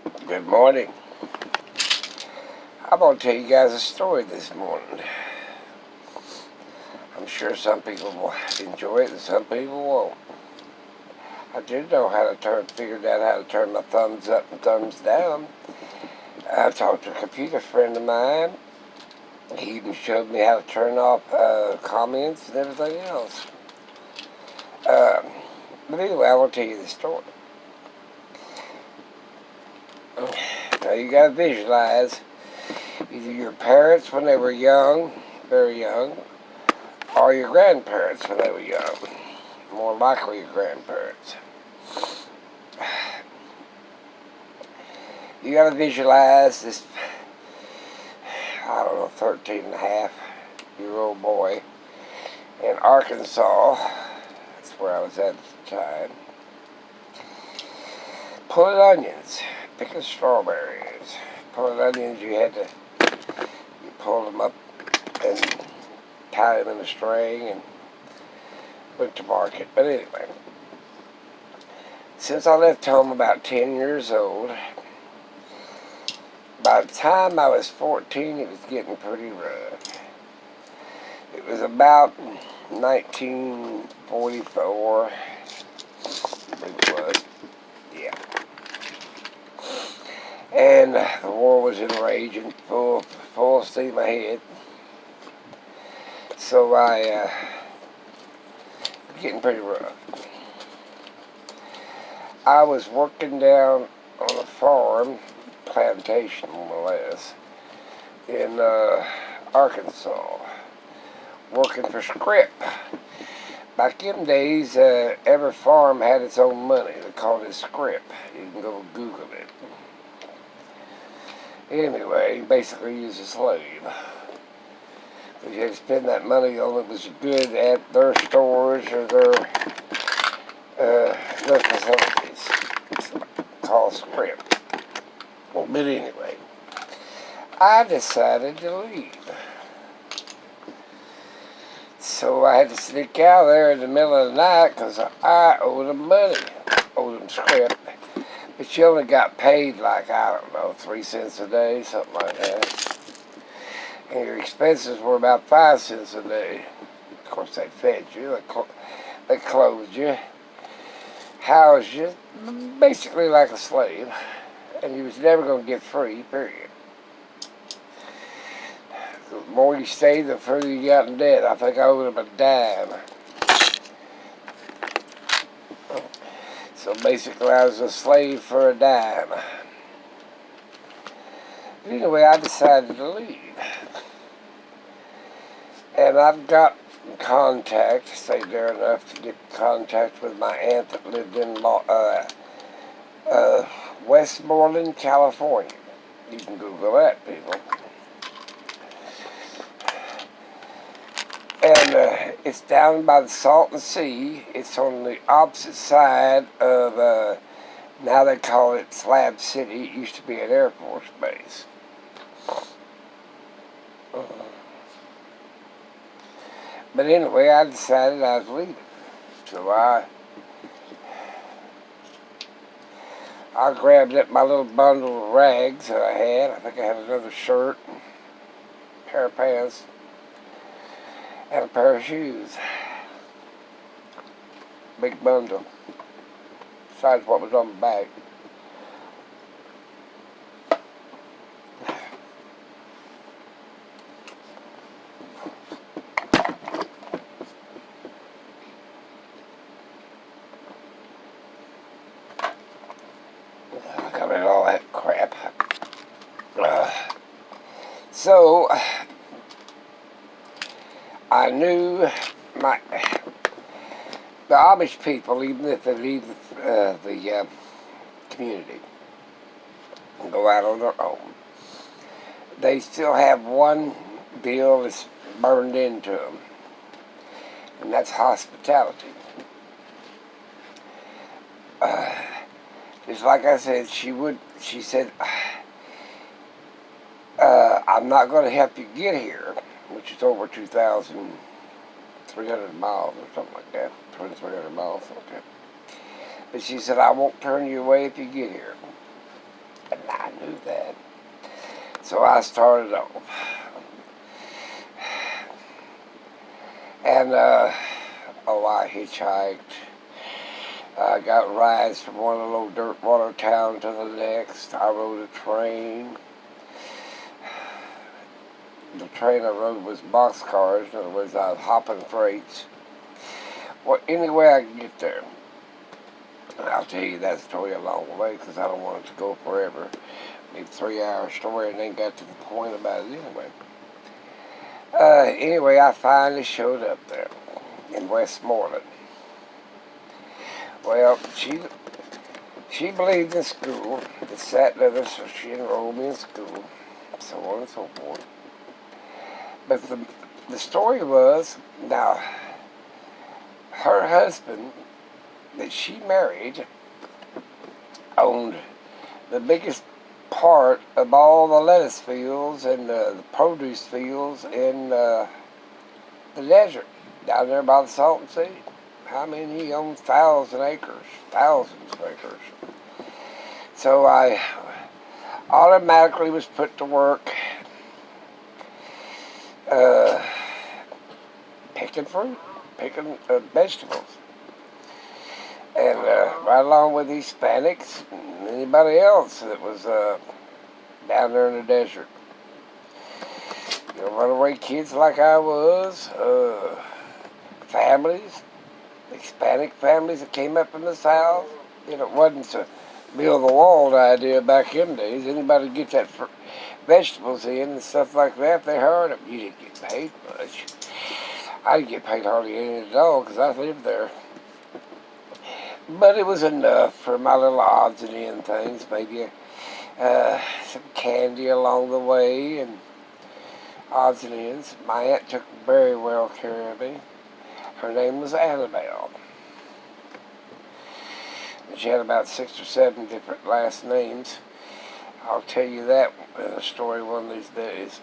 Good morning. I'm going to tell you guys a story this morning. I'm sure some people will enjoy it and some people won't. I do know figured out how to turn my thumbs up and thumbs down. I talked to a computer friend of mine. He even showed me how to turn off comments and everything else. But anyway, I will tell you the story. Now you got to visualize either your parents when they were young, very young, or your grandparents when they were young. More likely your grandparents. You gotta visualize this, 13-and-a-half-year-old boy in Arkansas. That's where I was at the time. Pulling onions, picking strawberries. Pulling onions, you pull them up and tie them in a string and went to market. But anyway, since I left home about 10 years old, by the time I was 14, it was getting pretty rough. It was about 1944, I believe it was, yeah. And the war was raging, full steam ahead. So I was getting pretty rough. I was working down on a farm, plantation more or less, in Arkansas, working for Scrip. Back in them days, every farm had its own money. They called it Scrip. You can go Google it. Anyway, basically he was a slave. But you had to spend that money on it was good at their stores or their facilities. It's called Scrip. But anyway, I decided to leave. So I had to sneak out there in the middle of the night because I owed them money. Owed them Scrip. But you only got paid 3 cents a day, something like that. And your expenses were about 5 cents a day. Of course, they fed you, they clothed you, housed you, basically like a slave. And you was never going to get free, period. The more you stayed, the further you got in debt. I think I owed them a dime. So basically, I was a slave for a dime. But anyway, I decided to leave. And I've got contact, stayed there enough to get in contact with my aunt that lived in Westmoreland, California. You can Google that, people. And it's down by the Salton Sea. It's on the opposite side of, now they call it Slab City. It used to be an Air Force base. But anyway, I decided I was leaving. So I grabbed up my little bundle of rags that I had. I think I had another shirt, a pair of pants, and a pair of shoes. Big bundle. Besides what was on the back. I got all that crap. So I knew the Amish people, even if they leave the community and go out on their own, they still have one deal that's burned into them, and that's hospitality. Just like I said, she said, I'm not going to help you get here, which is over 2,300 miles or something like that, 2,300 miles, okay. But she said, I won't turn you away if you get here. do that. So I started off. And, I hitchhiked. I got rides from one little dirt water town to the next. I rode a train. The train I rode was boxcars. In other words, I was hopping freights. Well, any way I can get there. And I'll tell you that story along the way because I don't want it to go forever. Maybe 3 hour story and then got to the point about it anyway. Anyway, I finally showed up there in Westmoreland. Well, she believed in school. It sat with her, so she enrolled me in school, so on and so forth. But the story was, now, her husband that she married owned the biggest part of all the lettuce fields and the produce fields in the desert down there by the Salton Sea. I mean, he owned thousands of acres. So I automatically was put to work picking fruit, picking vegetables. And right along with Hispanics and anybody else that was down there in the desert. Runaway kids like I was, families, Hispanic families that came up in the South. It wasn't a build the wall idea back in the days. Anybody get that vegetables in and stuff like that, they hired them. You didn't get paid much. I didn't get paid hardly anything at all because I lived there. But it was enough for my little odds and end things. Maybe some candy along the way and odds and ends. My aunt took very well care of me. Her name was Annabelle. She had about 6 or 7 different last names. I'll tell you that in a story one of these days.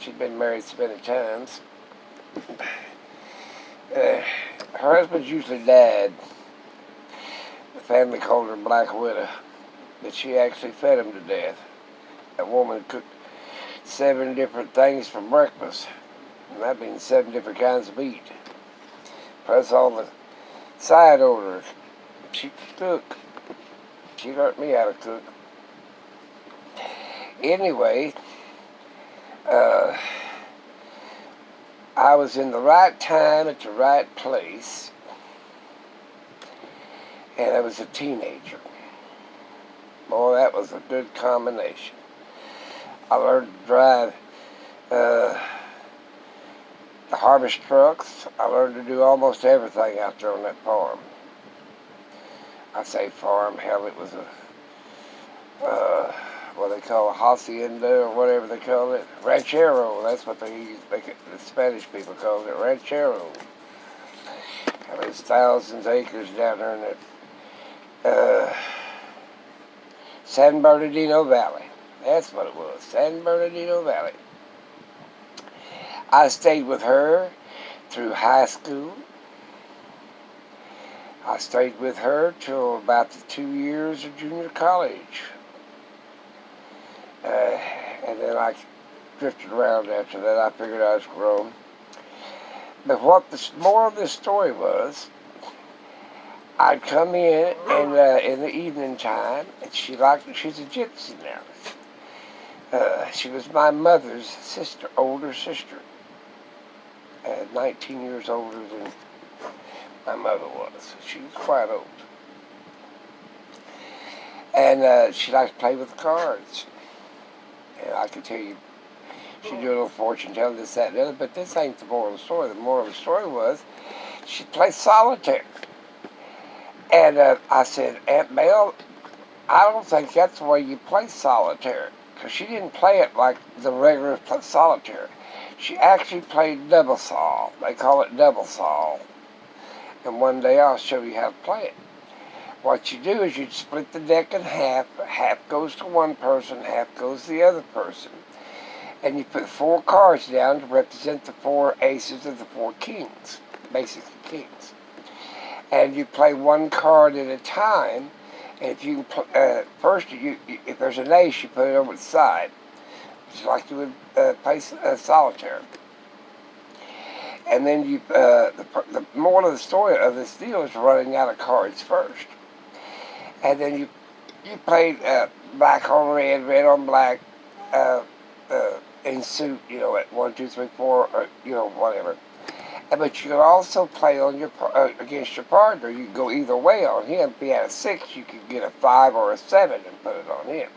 She'd been married so many times. Her husband usually died. The family called her Black Widow, but she actually fed him to death. That woman cooked 7 different things for breakfast, and that means 7 different kinds of meat. Plus all the side orders. She could cook. She taught me how to cook. Anyway, I was in the right time at the right place, and I was a teenager. Boy, that was a good combination. I learned to drive the harvest trucks. I learned to do almost everything out there on that farm. I say farm, hell, it was a what they call a hacienda or whatever they call it. Ranchero, that's what they use. The Spanish people call it, ranchero. There's thousands of acres down there in that San Bernardino Valley. That's what it was, San Bernardino Valley. I stayed with her through high school. I stayed with her till about the 2 years of junior college. And then I drifted around after that. I figured I was grown. But what the moral of this story was, I'd come in and in the evening time, and she's a gypsy now. She was my mother's sister, older sister. 19 years older than my mother was. She was quite old. And she liked to play with cards. And I could tell you, she'd do a little fortune telling, this, that, and the other, but this ain't the moral of the story. The moral of the story was, she'd play solitaire. And I said, Aunt Belle, I don't think that's the way you play solitaire. Because she didn't play it like the regular solitaire. She actually played double sol. They call it double sol. And one day I'll show you how to play it. What you do is you split the deck in half. Half goes to one person, half goes to the other person. And you put 4 cards down to represent the 4 aces of the 4 kings, basically kings. And you play 1 card at a time, And if you can, first, if there's an ace, you put it over the side. Just like you would play solitaire. And then the moral of the story of this deal is running out of cards first. And then you played black on red, red on black, in suit, at 1, 2, 3, 4, or, whatever. But you could also play on your against your partner. You could go either way on him. If he had a 6, you could get a 5 or a 7 and put it on him.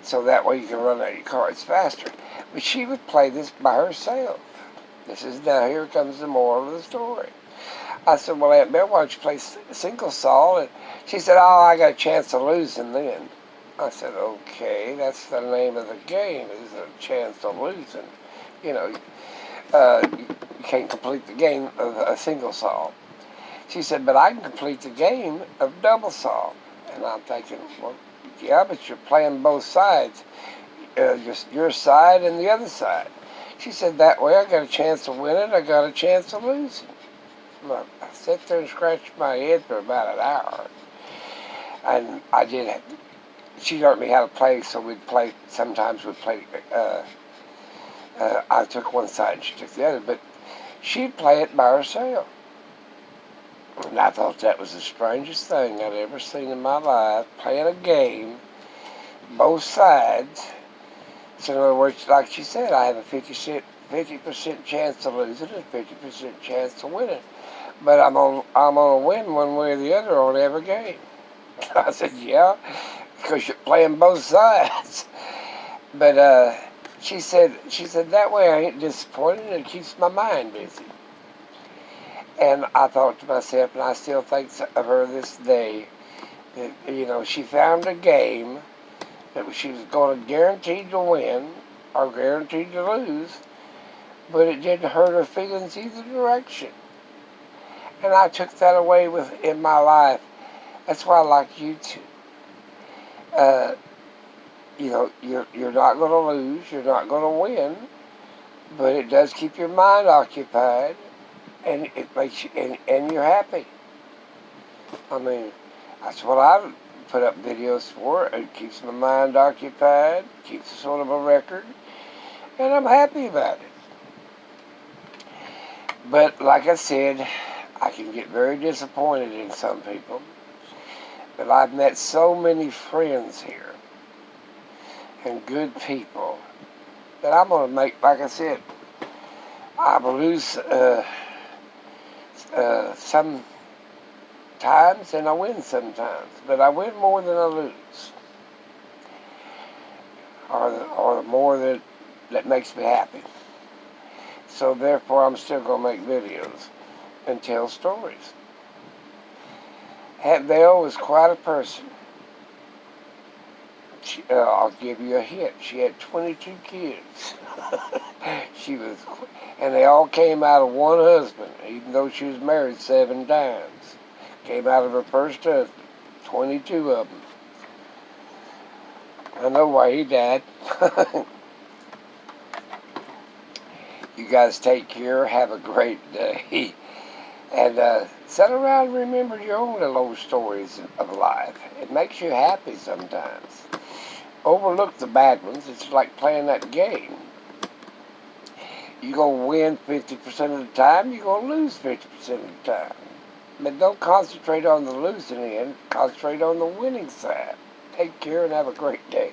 So that way you can run out your cards faster. But she would play this by herself. Here comes the moral of the story. I said, well, Aunt Bill, why don't you play single sol? And she said, oh, I got a chance of losing then. I said, okay, that's the name of the game, is a chance of losing. You can't complete the game of a single sol. She said, but I can complete the game of double sol. And I'm thinking, well, yeah, but you're playing both sides, just your side and the other side. She said, that way I got a chance to win it, I got a chance to lose it. I sat there and scratched my head for about an hour. And she taught me how to play, so sometimes we'd play, I took one side and she took the other, but she'd play it by herself. And I thought that was the strangest thing I'd ever seen in my life, playing a game, both sides. So in other words, like she said, I have a 50% chance to lose it and a 50% chance to win it. But I'm gonna win one way or the other on every game. I said, yeah, because you're playing both sides. But she said that way I ain't disappointed and it keeps my mind busy. And I thought to myself, and I still think of her this day, that, she found a game that she was going to guaranteed to win or guaranteed to lose, but it didn't hurt her feelings either direction. And I took that away in my life. That's why I like YouTube. You're not going to lose, you're not going to win, but it does keep your mind occupied, and it makes you, and you're happy. I mean, that's what I put up videos for. It keeps my mind occupied, keeps sort of a record, and I'm happy about it. But like I said, I can get very disappointed in some people. But I've met so many friends here and good people that I'm going to make, like I said, I will lose sometimes and I win sometimes. But I win more than I lose. Or more that makes me happy. So therefore I'm still going to make videos and tell stories. Aunt Belle was quite a person. I'll give you a hint. She had 22 kids. And they all came out of one husband, even though she was married 7 times. Came out of her first husband, 22 of them. I know why he died. You guys take care. Have a great day. And sit around and remember your own little old stories of life. It makes you happy sometimes. Overlook the bad ones. It's like playing that game. You're going to win 50% of the time. You're going to lose 50% of the time. But don't concentrate on the losing end. Concentrate on the winning side. Take care and have a great day.